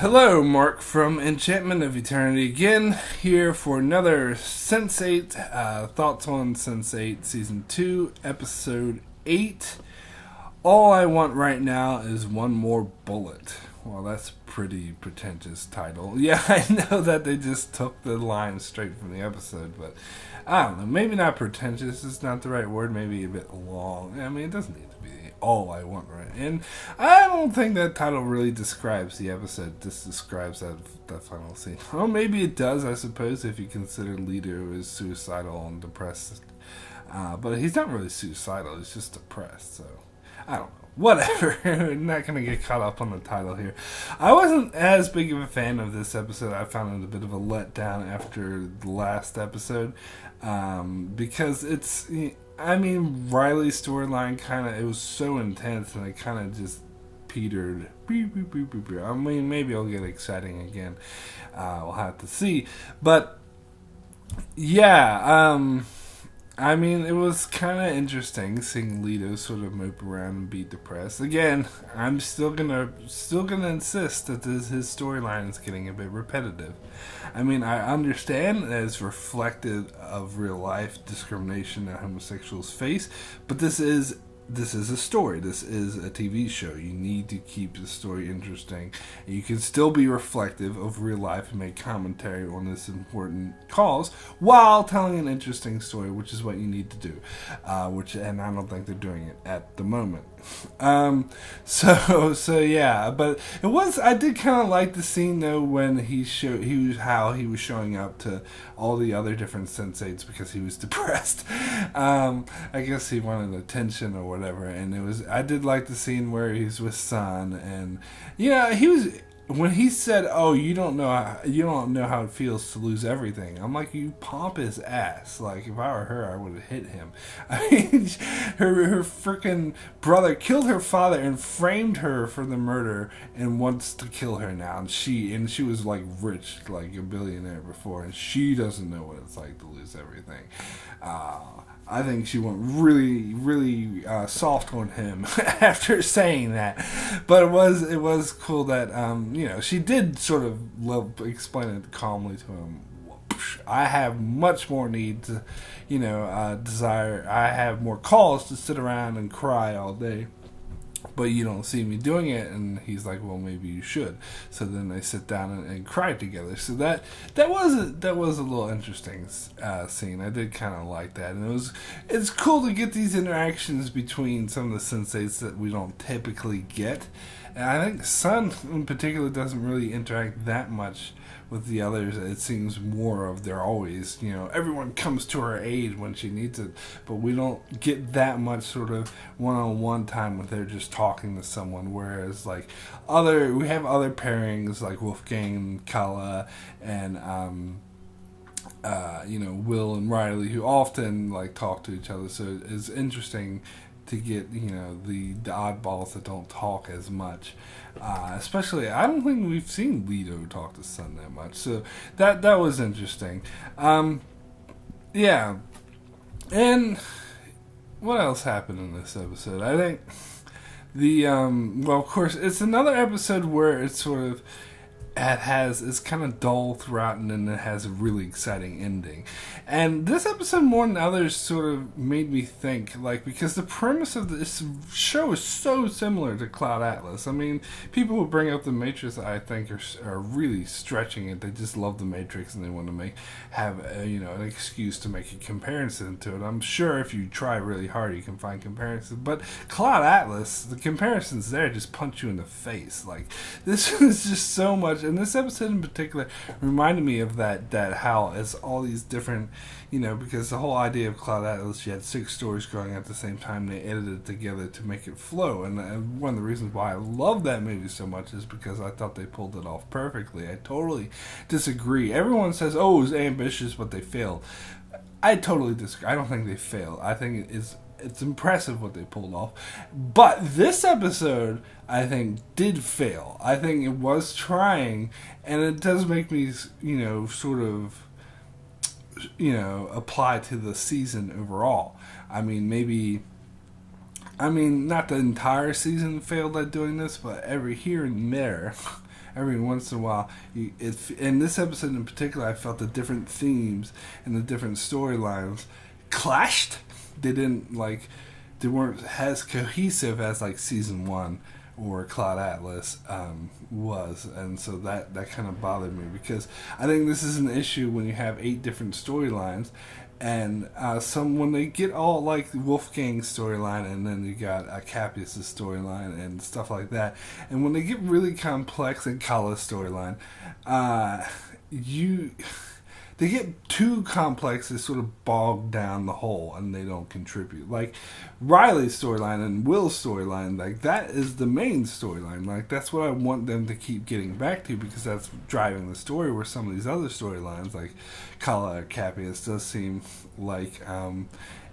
Hello, Mark from Enchantment of Eternity again, here for another Sense8 thoughts on Sense8 Season 2, Episode 8. All I want right now is one more bullet. Well, that's a pretty pretentious title. Yeah, I know that they just took the line straight from the episode, but I don't know. Maybe not pretentious is not the right word. Maybe a bit long. I mean, it doesn't need to be all I want, right? And I don't think that title really describes the episode. This describes that final scene. Well, maybe it does, I suppose, if you consider Leto is suicidal and depressed. But he's not really suicidal. He's just depressed, so I don't know. Whatever. I'm not going to get caught up on the title here. I wasn't as big of a fan of this episode. I found it a bit of a letdown after the last episode. Because it's... I mean, Riley's storyline it was so intense and it kind of just petered. I mean, maybe it'll get exciting again. We'll have to see. But, yeah, I mean, it was kind of interesting seeing Leto sort of mope around and be depressed. Again, I'm still gonna insist that his storyline is getting a bit repetitive. I mean, I understand that it's reflective of real life discrimination that homosexuals face, but this is a story. This is a TV show. You need to keep the story interesting. You can still be reflective of real life and make commentary on this important cause while telling an interesting story, which is what you need to do. And I don't think they're doing it at the moment. So yeah, but I did kind of like the scene though when he was showing up to all the other different Sense8s because he was depressed. I guess he wanted attention or whatever, and I did like the scene where he's with Sun, and when he said, "Oh, you don't know how it feels to lose everything," I'm like, "You pompous ass!" Like, if I were her, I would have hit him. I mean, her freaking brother killed her father and framed her for the murder, and wants to kill her now. And she was like rich, like a billionaire before, and she doesn't know what it's like to lose everything. I think she went really, really soft on him after saying that. But it was cool that she did sort of explain it calmly to him. I have much more need to, desire. I have more cause to sit around and cry all day, but you don't see me doing it. And he's like, well, maybe you should. So then they sit down and cry together. So that was a little interesting scene. I did kind of like that, and it's cool to get these interactions between some of the Sense8s that we don't typically get. And I think Sun in particular doesn't really interact that much with the others. It seems more of they're always, everyone comes to her aid when she needs it, but we don't get that much sort of one-on-one time with her just talking to someone, whereas like we have other pairings like Wolfgang, Kala, and Will and Riley, who often like talk to each other, so it's interesting to get the oddballs that don't talk as much. Especially, I don't think we've seen Leto talk to Sun that much, so that was interesting. Yeah, and what else happened in this episode? I think of course, it's another episode where it's sort of it's kind of dull throughout, and then it has a really exciting ending. And this episode, more than others, sort of made me think, because the premise of this show is so similar to Cloud Atlas. I mean, people who bring up The Matrix, I think, are really stretching it. They just love The Matrix, and they want to have an excuse to make a comparison to it. I'm sure if you try really hard, you can find comparisons. But Cloud Atlas, the comparisons there just punch you in the face. Like, this is just so much. And this episode in particular reminded me of that how it's all these different, because the whole idea of Cloud Atlas, you had 6 stories going at the same time, they edited it together to make it flow. And one of the reasons why I love that movie so much is because I thought they pulled it off perfectly. I totally disagree. Everyone says, oh, it was ambitious, but they failed. I totally disagree. I don't think they failed. I think it's impressive what they pulled off. But this episode, I think, did fail. I think it was trying, and it does make me, sort of, apply to the season overall. I mean, not the entire season failed at doing this, but every here and there, every once in a while, in this episode in particular, I felt the different themes and the different storylines clashed. They weren't as cohesive as like season 1 or Cloud Atlas was, and so that kind of bothered me, because I think this is an issue when you have 8 different storylines, and when they get all like Wolfgang's storyline, and then you got Cappius' storyline and stuff like that, and when they get really complex, and Kala's storyline, they get too complex, they sort of bog down the whole and they don't contribute. Like Riley's storyline and Will's storyline, like that is the main storyline. Like that's what I want them to keep getting back to, because that's driving the story, where some of these other storylines like Kala or Cappius does seem like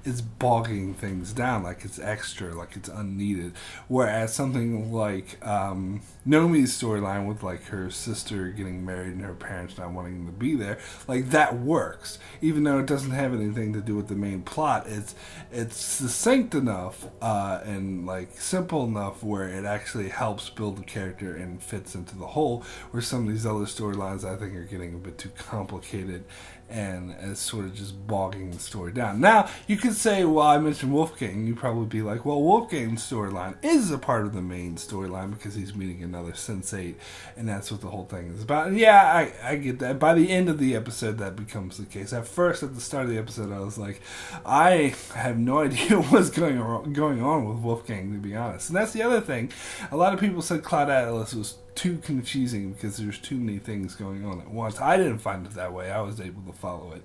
it's bogging things down, like it's extra, like it's unneeded. Whereas something like Nomi's storyline with like her sister getting married and her parents not wanting to be there, like that works, even though it doesn't have anything to do with the main plot. It's succinct enough and like simple enough where it actually helps build the character and fits into the whole. Where some of these other storylines I think are getting a bit too complicated and it's sort of just bogging the story down. Now, you could say, well, I mentioned Wolfgang. You'd probably be like, well, Wolfgang's storyline is a part of the main storyline because he's meeting another Sense8, and that's what the whole thing is about. And yeah, I get that. By the end of the episode, that becomes the case. At first, at the start of the episode, I was like, I have no idea what's going on with Wolfgang, to be honest. And that's the other thing. A lot of people said Cloud Atlas was too confusing because there's too many things going on at once. I didn't find it that way. I was able to follow it.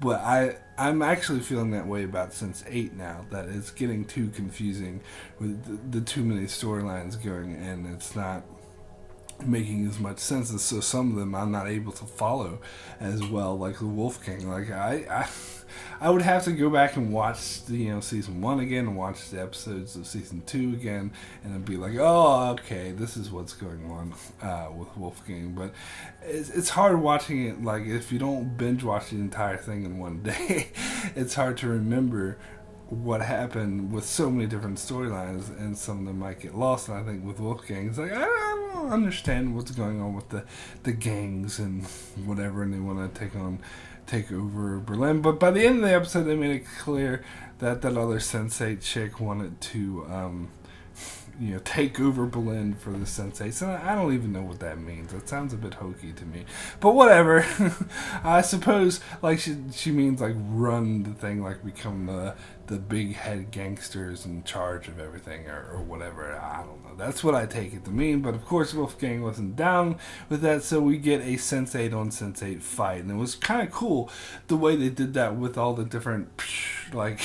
But I'm actually feeling that way about Sense8 now, that it's getting too confusing with the too many storylines going, and it's not making as much sense. And so some of them I'm not able to follow as well, like the Wolfgang. Like I would have to go back and watch season 1 again and watch the episodes of season 2 again, and then be like, oh, okay, this is what's going on with Wolfgang. But it's hard watching it. Like if you don't binge watch the entire thing in one day, it's hard to remember what happened with so many different storylines, and some of them might get lost. And I think with Wolfgang, it's like I don't understand what's going on with the gangs and whatever, and they want to take over Berlin. But by the end of the episode, they made it clear that other Sense8 chick wanted to take over Berlin for the Sense8. So I don't even know what that means. That sounds a bit hokey to me. But whatever. I suppose like she means like run the thing, like become the big head gangsters in charge of everything or whatever. I don't know. That's what I take it to mean. But of course Wolfgang wasn't down with that, so we get a Sense8 on Sense8 fight. And it was kind of cool the way they did that with all the different, like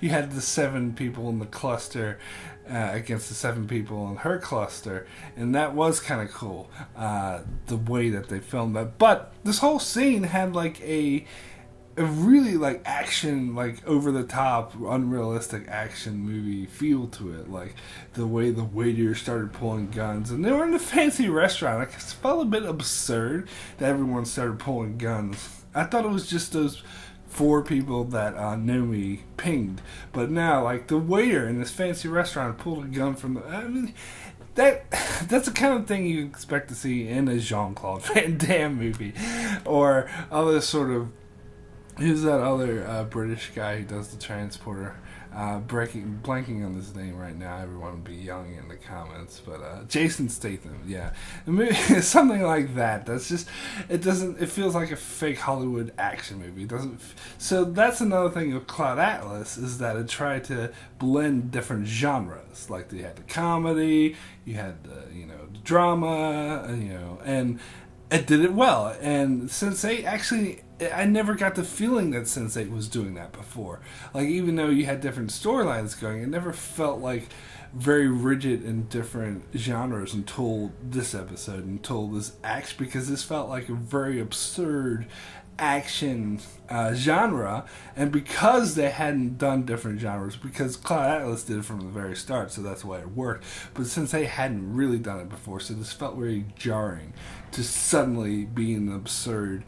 you had the 7 people in the cluster against the 7 people in her cluster, and that was kind of cool, the way that they filmed that. But this whole scene had like a really like action, like over the top, unrealistic action movie feel to it. Like the way the waiter started pulling guns, and they were in a fancy restaurant. Like, it felt a bit absurd that everyone started pulling guns. I thought it was just those 4 people that Nomi pinged, but now like the waiter in this fancy restaurant pulled a gun from the. I mean, that's the kind of thing you expect to see in a Jean-Claude Van Damme movie, or other sort of. Who's that other British guy who does the transporter? Blanking on his name right now. Everyone would be yelling in the comments, but Jason Statham, yeah, something like that. That's just it feels like a fake Hollywood action movie. It doesn't. So that's another thing of Cloud Atlas, is that it tried to blend different genres. Like you had the comedy, you had the the drama, and it did it well. And Sense8 actually, I never got the feeling that Sense8 was doing that before. Like, even though you had different storylines going, it never felt like very rigid in different genres until this episode, until this action, because this felt like a very absurd action genre. And because they hadn't done different genres, because Cloud Atlas did it from the very start, so that's why it worked, but since they hadn't really done it before, so this felt very jarring to suddenly be an absurd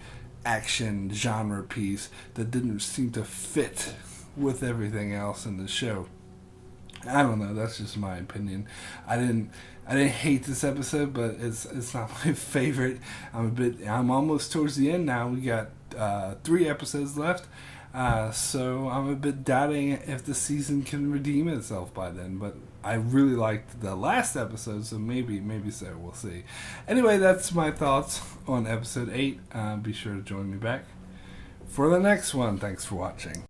action genre piece that didn't seem to fit with everything else in the show. I don't know, that's just my opinion. I I didn't hate this episode, but it's not my favorite. I'm almost towards the end now. We got 3 episodes left. So I'm a bit doubting if the season can redeem itself by then, but I really liked the last episode, so maybe so. We'll see. Anyway, that's my thoughts on episode 8. Be sure to join me back for the next one. Thanks for watching.